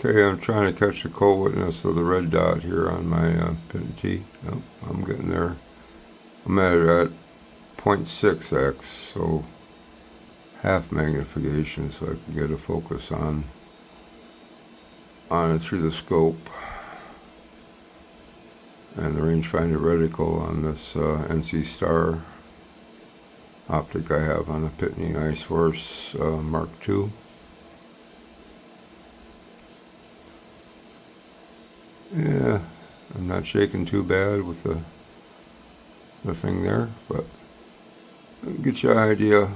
Okay, I'm trying to catch the co-witness of the red dot here on my pin T. Oh, I'm getting there. I'm at 0.6x, so half magnification, so I can get a focus on it through the scope. And the rangefinder reticle on this NC Star optic I have on a Pitney Ice Force Mark II. Yeah, I'm not shaking too bad with the thing there, but I'll get you an idea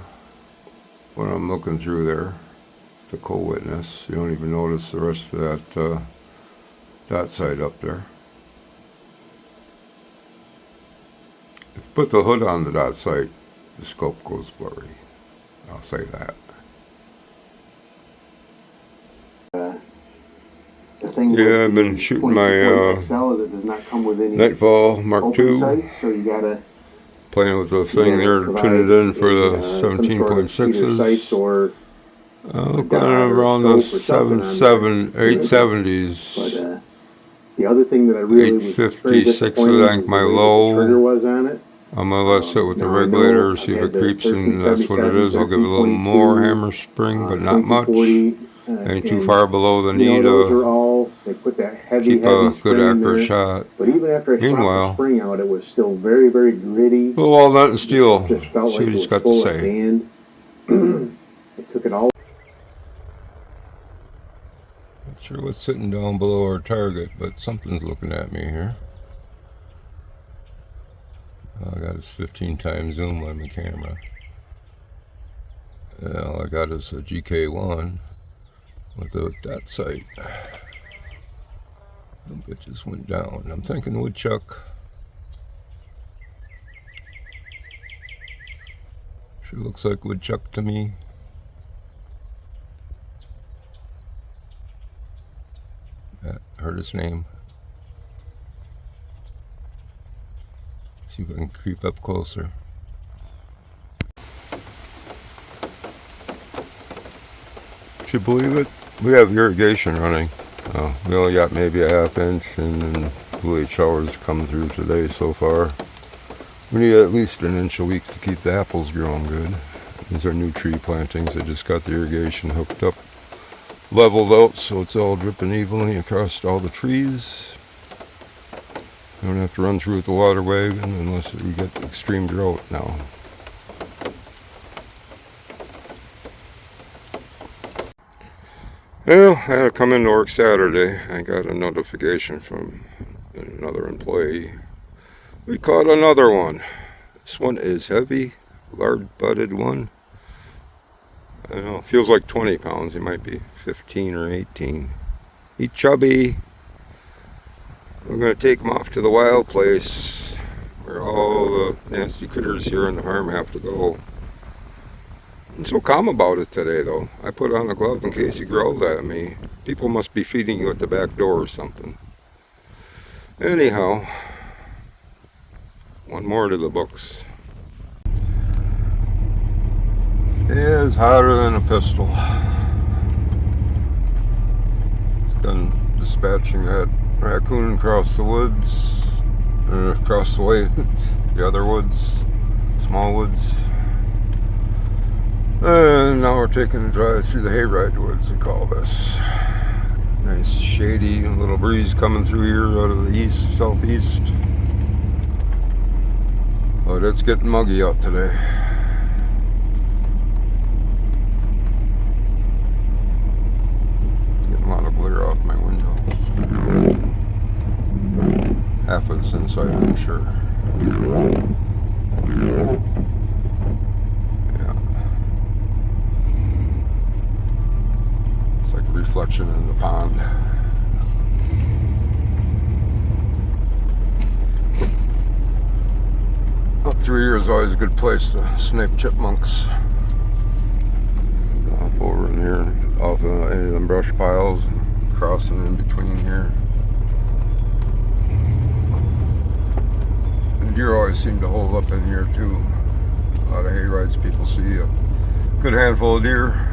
what I'm looking through there. The co-witness. You don't even notice the rest of that dot sight up there. If you put the hood on the dot sight, the scope goes blurry. I'll say that. Yeah, I've been shooting my Nightfall Mark II. Sights, so you gotta playing with the thing there to tune it in for the 17.6s. Or kind of around the 870s. But the other thing that I really was very disappointed I think my low trigger was on it. I'm gonna let it sit with the regulator, see if it creeps, and that's what it is. I'll give it a little more hammer spring, but not much. Ain't too far below the knee to they put that keep a good accurate shot. But even after I swapped the spring out, it was still very, very gritty. A little walnut and steel. Just felt like it was full of sand. It took it all. Not sure what's sitting down below our target, but something's looking at me here. I got his 15 times zoom on the camera. All I got is a GK1 with that sight. It just went down. I'm thinking woodchuck. Sure looks like woodchuck to me. Heard his name. See if I can creep up closer. Would you believe it? We have irrigation running. We only got maybe a half inch, and then blue showers come through today so far. We need at least an inch a week to keep the apples growing good. These are new tree plantings. I just got the irrigation hooked up, leveled out, so it's all dripping evenly across all the trees. I don't have to run through with the water wagon unless we get extreme drought now. Well, I had to come into work Saturday. I got a notification from another employee. We caught another one. This one is heavy, large-butted one. I don't know, it feels like 20 pounds. He might be 15 or 18. He's chubby. We're going to take him off to the wild place where all the nasty critters here on the farm have to go. I'm so calm about it today, though. I put on a glove in case he growled at me. People must be feeding you at the back door or something. Anyhow, one more to the books. It is hotter than a pistol. It's done dispatching that raccoon across the woods, across the way, the other woods, small woods. And now we're taking a drive through the hayride woods, we call this. Nice shady little breeze coming through here out of the east, southeast. But it's getting muggy out today. Getting a lot of glare off my window. Half of it's inside, I'm sure. Reflection in the pond. Up through here is always a good place to snake chipmunks. Off over in here, off any of them brush piles, crossing in between here. And deer always seem to hold up in here too. A lot of hay rides people see a good handful of deer.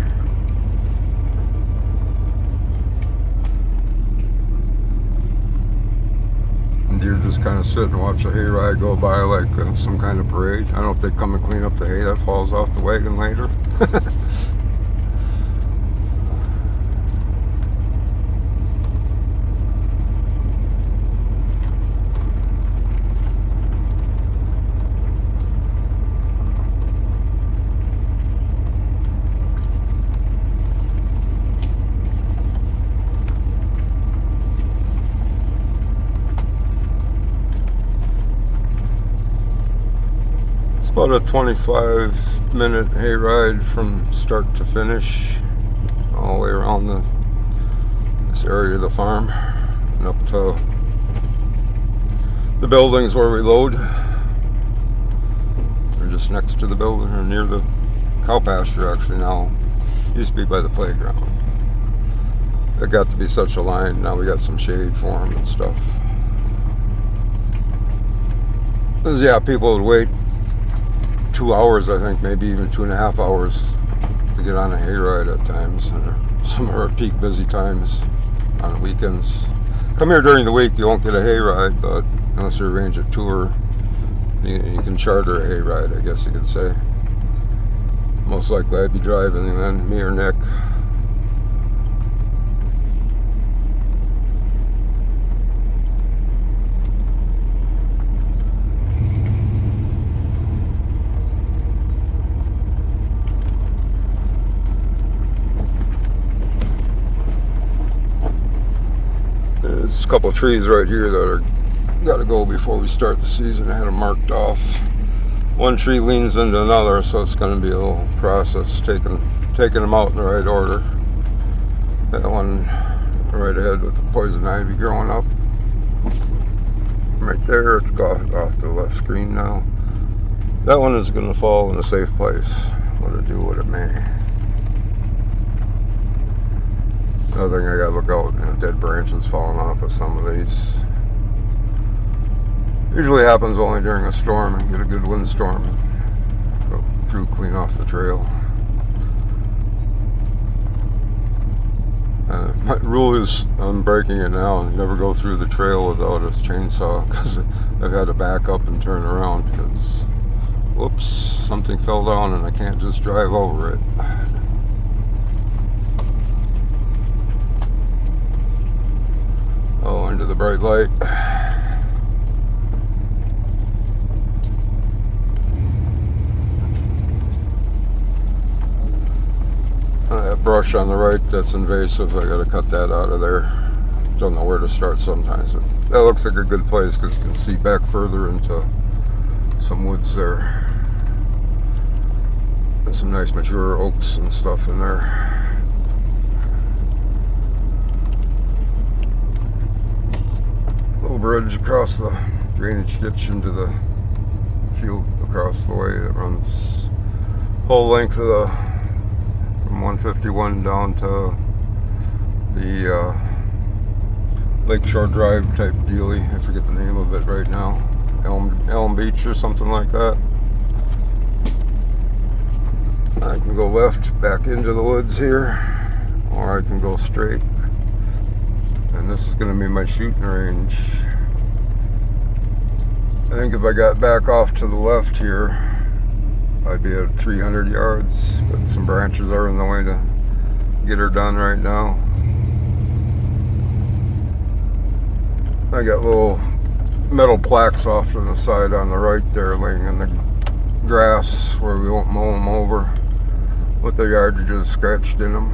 deer just kind of sit and watch a hayride go by like some kind of parade. I don't know if they come and clean up the hay that falls off the wagon later. About a 25-minute hayride from start to finish, all the way around this area of the farm and up to the buildings where we load. We're just next to the building, or near the cow pasture actually now. Used to be by the playground. It got to be such a line, now we got some shade for them and stuff. 'Cause yeah, people would wait 2 hours, I think, maybe even 2.5 hours to get on a hayride at times. And some of our peak busy times on the weekends. Come here during the week, you won't get a hayride, but unless you arrange a tour, you can charter a hayride, I guess you could say. Most likely I'd be driving, and then me or Nick. There's a couple of trees right here that are got to go before we start the season. I had them marked off. One tree leans into another, so it's going to be a little process taking them out in the right order. That one right ahead with the poison ivy growing up right there. It's off the left screen now. That one is going to fall in a safe place. Let it do what it may. Another thing I gotta look out, dead branches falling off of some of these. Usually happens only during a storm, and get a good windstorm, go through, clean off the trail. My rule is, I'm breaking it now, never go through the trail without a chainsaw, because I've had to back up and turn around because, whoops, something fell down and I can't just drive over it. Oh, into the bright light. That brush on the right, that's invasive. I gotta cut that out of there. Don't know where to start sometimes. But that looks like a good place because you can see back further into some woods there. And some nice mature oaks and stuff in there. Little bridge across the drainage ditch into the field across the way that runs whole length of the from 151 down to the Lakeshore Drive type dealie. I forget the name of it right now. Elm Beach or something like that. I can go left back into the woods here, or I can go straight. And this is going to be my shooting range. I think if I got back off to the left here, I'd be at 300 yards, but some branches are in the way to get her done right now. I got little metal plaques off to the side on the right there laying in the grass where we won't mow them over with the yardages scratched in them.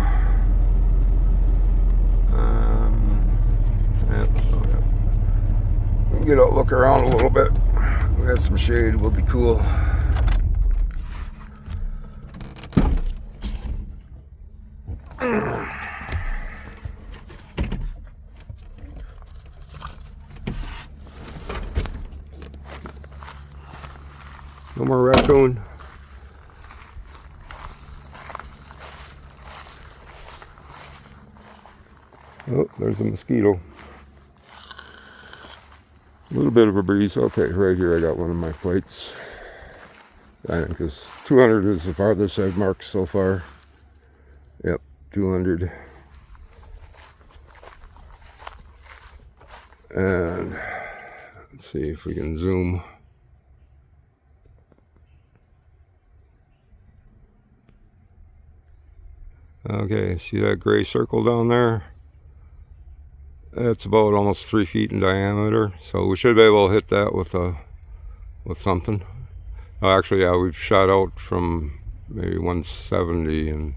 We can get out, look around a little bit. We got some shade, we'll be cool. No more raccoon. Oh, there's a mosquito. A little bit of a breeze. Okay, right here I got one of my plates. I think this 200 is the farthest I've marked so far. Yep, 200. And Let's see if we can zoom. Okay, see that gray circle down there? It's about almost 3 feet in diameter, so we should be able to hit that with something. Actually, yeah, we've shot out from maybe 170, and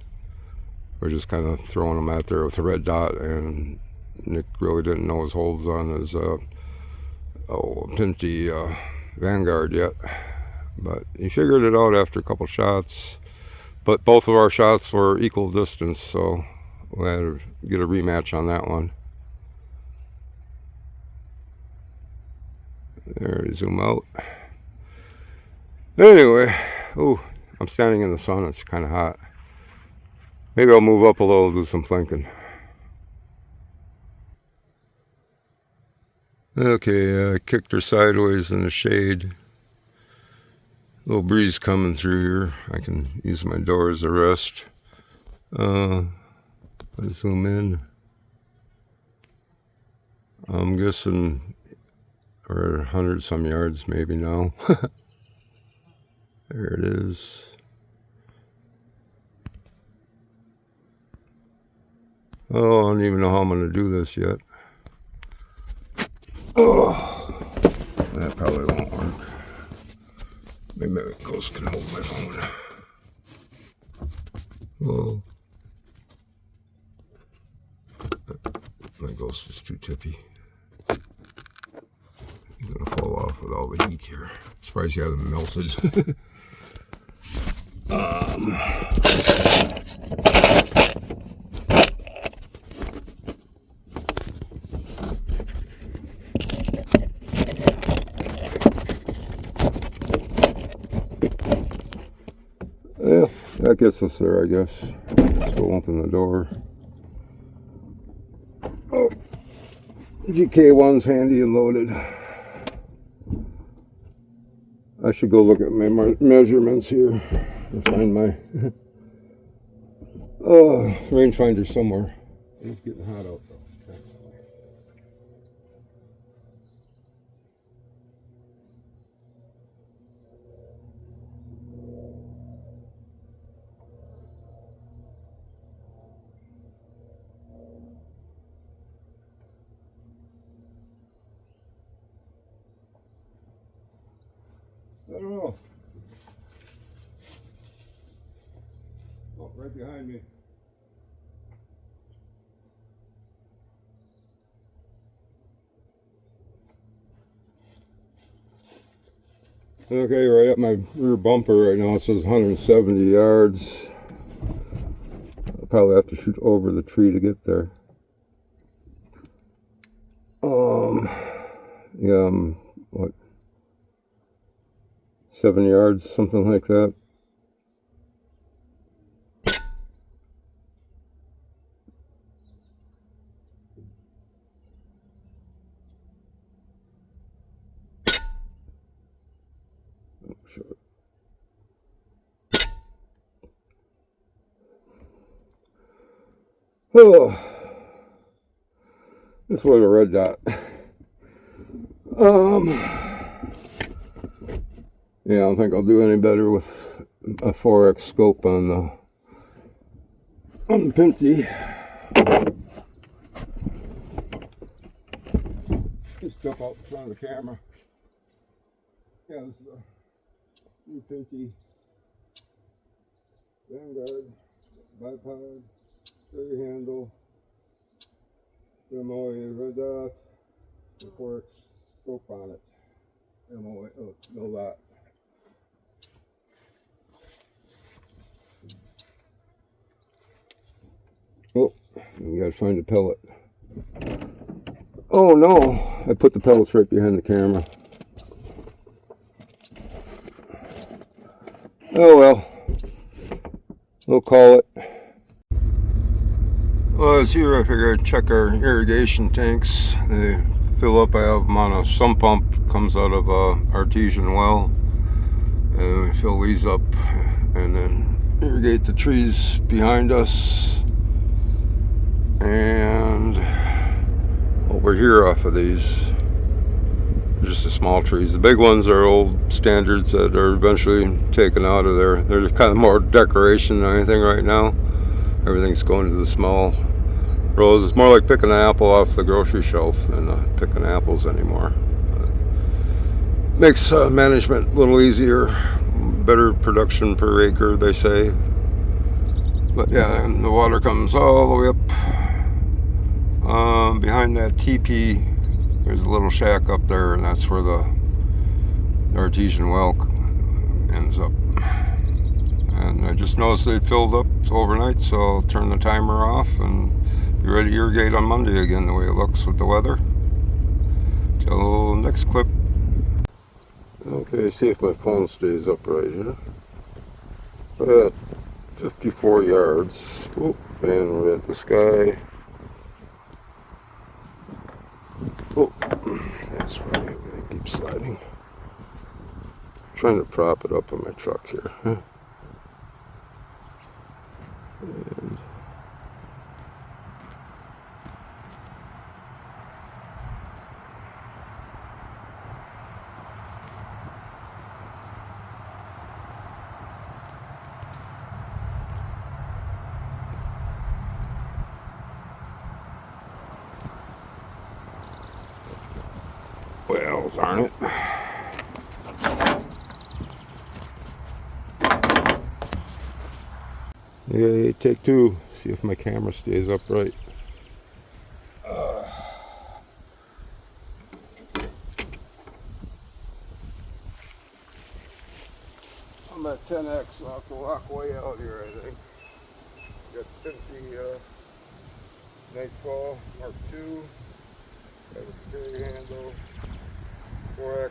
we're just kind of throwing them out there with a red dot, and Nick really didn't know his holds on his Pinty Vanguard yet, but he figured it out after a couple shots. But both of our shots were equal distance, so we'll have to get a rematch on that one. There, zoom out. Anyway, oh, I'm standing in the sun. It's kind of hot. Maybe I'll move up a little, do some thinking. Okay, I kicked her sideways in the shade. Little breeze coming through here. I can use my door as a rest. Let's zoom in. I'm guessing we're at 100 some yards maybe now. There it is. Oh, I don't even know how I'm going to do this yet. Oh, that probably won't work. Maybe my ghost can hold my phone. Oh, my ghost is too tippy. I'm gonna fall off with all the heat here. Surprised you haven't melted. Yeah, that gets us there, I guess. Still open the door. Oh, GK1's handy and loaded. I should go look at my measurements here and find my rangefinder somewhere. It's getting hot out though. I don't know. Oh, right behind me. Okay, right up my rear bumper right now. It says 170 yards. I'll probably have to shoot over the tree to get there. Yeah, what? 7 yards, something like that. Oh, this was a red dot. Yeah, I don't think I'll do any better with a 4X scope on the Pinty. Just jump out in front of the camera. Yeah, this is a new Pinty Vanguard bipod, three handle, MOA red dot, the 4X scope on it. MOA, oh, no lot. Oh, we gotta find a pellet. Oh no, I put the pellets right behind the camera. Oh well, we'll call it. Well, I was here, I figured I'd check our irrigation tanks. They fill up. I have them on a sump pump, comes out of a artesian well. And we fill these up and then irrigate the trees behind us. And over here off of these, just the small trees. The big ones are old standards that are eventually taken out of there. They're kind of more decoration than anything right now. Everything's going to the small rows. It's more like picking an apple off the grocery shelf than picking apples anymore. Makes management a little easier, better production per acre, they say. But yeah, and the water comes all the way up. Behind that teepee, there's a little shack up there, and that's where the artesian well ends up. And I just noticed they filled up overnight, so I'll turn the timer off and be ready to irrigate on Monday again, the way it looks with the weather. Till next clip. Okay, see if my phone stays upright here. At 54 yards. Oh, and we're at the sky. Oh, that's why everything keeps sliding. I'm trying to prop it up on my truck here. And well, darn it. Okay, take two. See if my camera stays upright. I'm at 10x. I'll have to walk way out here, I think. Got 50 Nightfall Mark II. Got a carry handle. 4x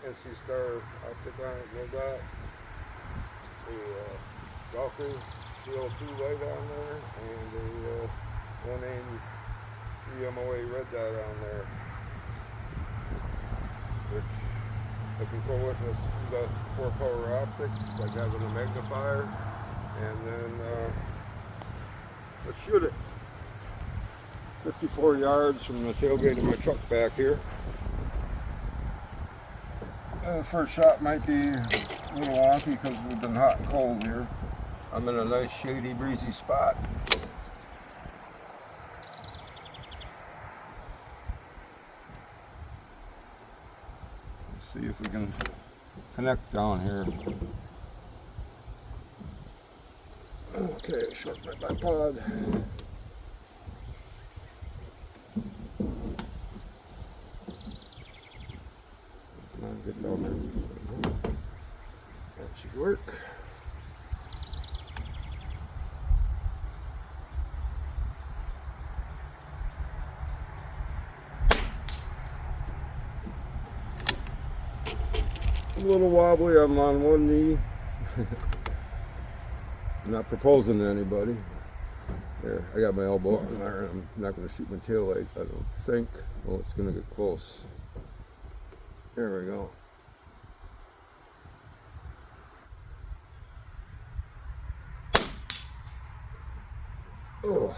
NC Star optic on it, no dot. The Valkyrie CO2 light on there, and a 1AIM 3 MOA red dot on there, which I can go with this 4 power optic, like having a magnifier, and then let's shoot it. 54 yards from the tailgate of my truck back here. First shot might be a little wonky because we've been hot and cold here. I'm in a nice shady breezy spot. Let's see if we can connect down here. Okay, short my bipod. Get down there. That should work. A little wobbly, I'm on one knee. I'm not proposing to anybody. There, I got my elbow on there, and I'm not going to shoot my tail light, I don't think. Well, it's going to get close. There we go. Oh.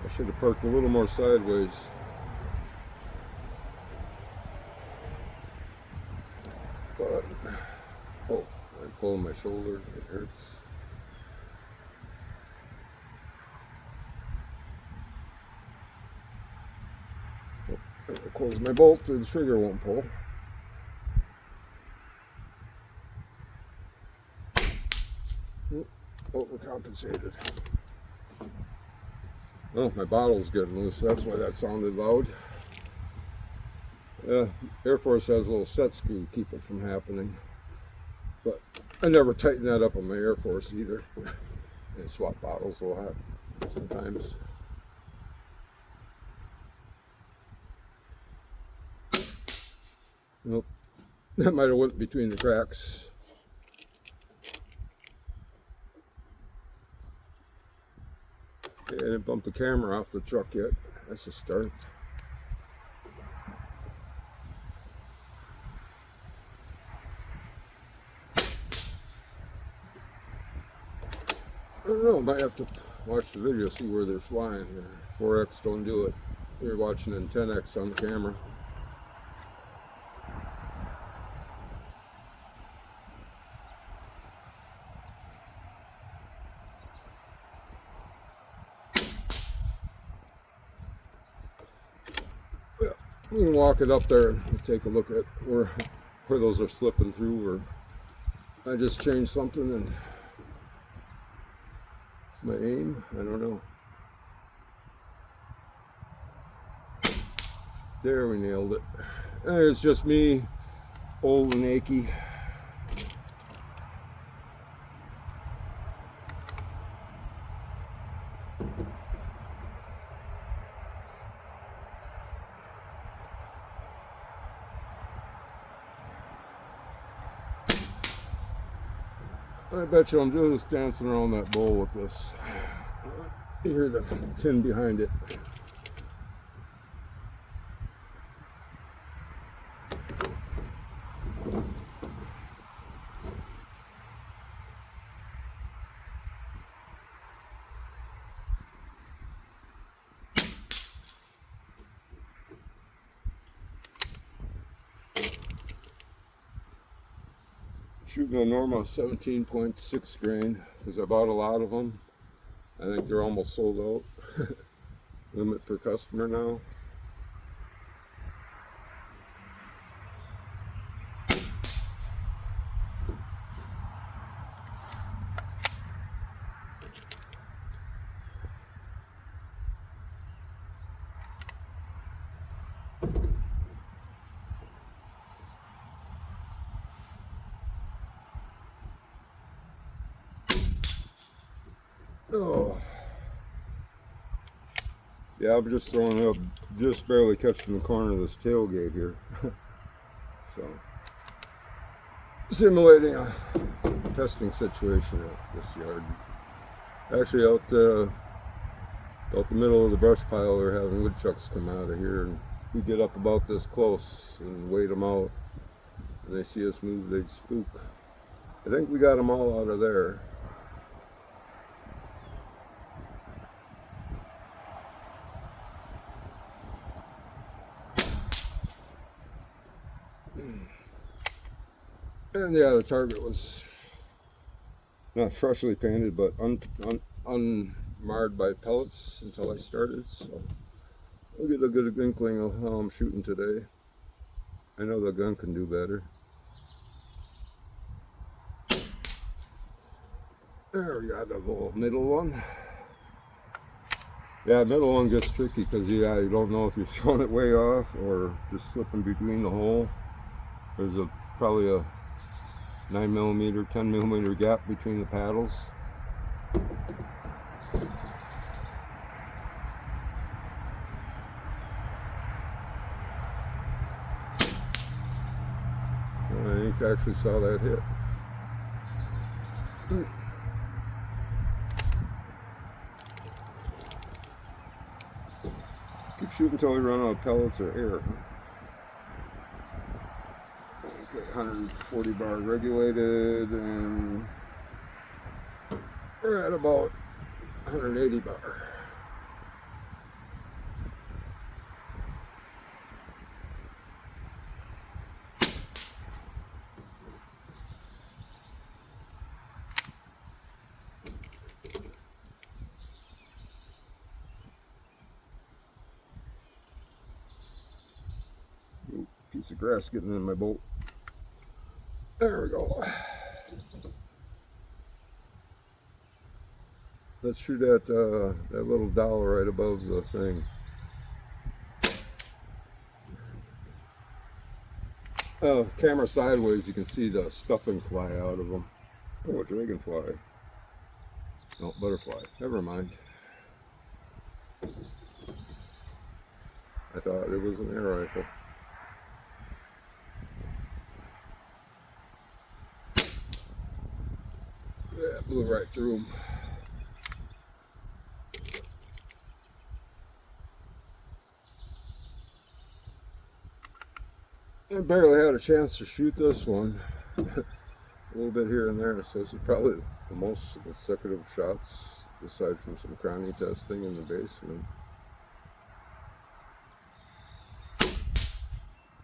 I should have parked a little more sideways. But, oh, I'm pulling my shoulder, it hurts. Oh, I close my bolt so the trigger won't pull. Overcompensated. Oh, my bottle's getting loose. That's why that sounded loud. Air Force has a little set screw to keep it from happening. But I never tighten that up on my Air Force either. And swap bottles a lot sometimes. Nope. That might have went between the cracks. Okay, I didn't bump the camera off the truck yet. That's a start. I don't know, might have to watch the video, see where they're flying here. 4X don't do it. You're watching in 10X on the camera. Yeah, we can walk it up there and take a look at where those are slipping through, or I just changed something and my aim, I don't know. There, we nailed it. And it's just me, old and achy. I bet you I'm just dancing around that bowl with this. You hear the tin behind it. Shooting a normal 17.6 grain because I bought a lot of them. I think they're almost sold out. Limit per customer now. Oh. Yeah, I'm just throwing up, just barely catching the corner of this tailgate here. So, simulating a testing situation at this yard. Actually, out the middle of the brush pile, they're having woodchucks come out of here, and we get up about this close and wait them out, and they see us move, they'd spook. I think we got them all out of there. And yeah, the target was not freshly painted, but unmarred by pellets until I started. So I'll get a good inkling of how I'm shooting today. I know the gun can do better. There we got a little middle one. Yeah, middle one gets tricky because you don't know if you're throwing it way off or just slipping between the hole. There's probably a 9mm, 10mm gap between the paddles. I think I actually saw that hit. Keep shooting until we run out of pellets or air. Okay, 140 bar regulated, and we're at about 180 bar. Ooh, piece of grass getting in my bolt. There we go. Let's shoot at that little dowel right above the thing. Camera sideways, you can see the stuffing fly out of them. Oh, a dragonfly. No, butterfly. Never mind. I thought it was an air rifle. Yeah, it blew right through him. I barely had a chance to shoot this one. A little bit here and there, so this is probably the most consecutive shots, aside from some crowning testing in the basement.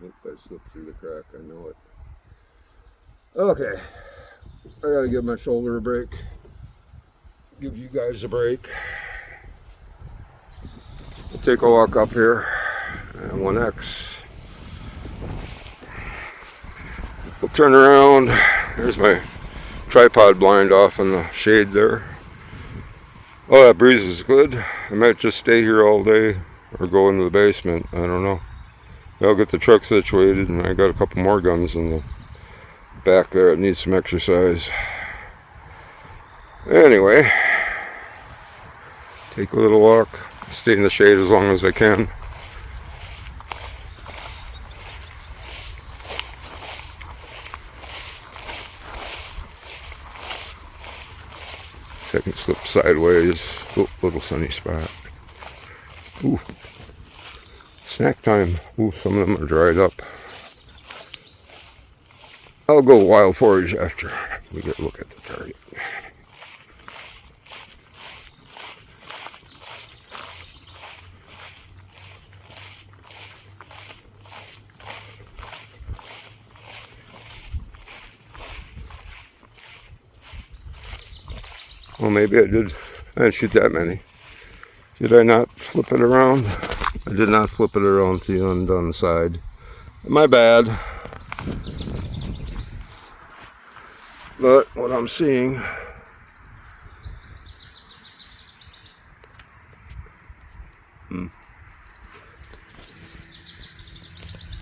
Oop, I slipped through the crack, I know it. Okay, I gotta give my shoulder a break. Give you guys a break. Take a walk up here. 1X. We'll turn around. There's my tripod blind off in the shade there. Oh, that breeze is good. I might just stay here all day or go into the basement. I don't know. I'll get the truck situated, and I got a couple more guns in the back there that needs some exercise. Anyway, take a little walk, stay in the shade as long as I can. I can slip sideways. Oh, little sunny spot. Ooh. Snack time. Ooh, some of them are dried up. I'll go wild forage after we get a look at the target. Well, maybe I didn't shoot that many. Did I not flip it around? I did not flip it around to the undone side. My bad. But what I'm seeing,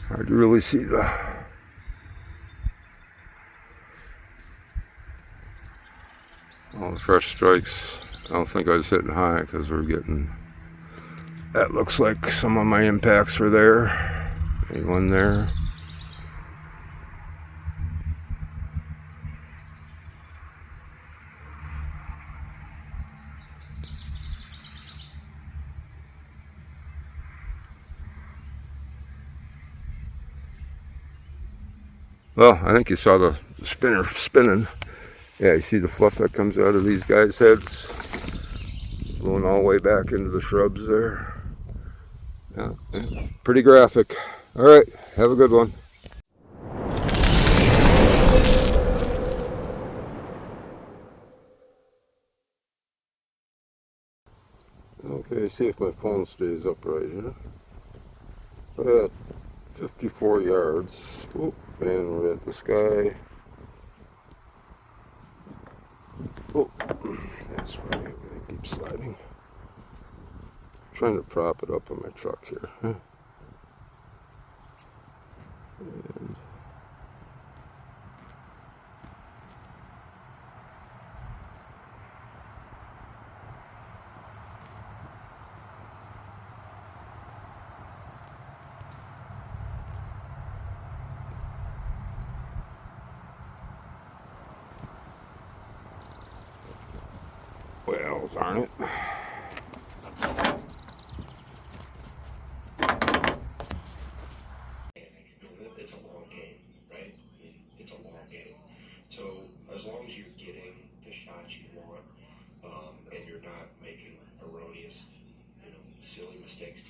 hard to really see all the fresh strikes. I don't think I was hitting high because we're getting, that looks like some of my impacts were there. Maybe one there. Well, I think you saw the spinner spinning. Yeah, you see the fluff that comes out of these guys' heads, going all the way back into the shrubs there. Yeah, pretty graphic. All right, have a good one. Okay, see if my phone stays upright here. We're at 54 yards. Oop, and we're at the sky. Oh, that's why everything keeps sliding. I'm trying to prop it up on my truck here. And well, darn it. It's a long game, right? It's a long game. So as long as you're getting the shots you want, and you're not making erroneous, silly mistakes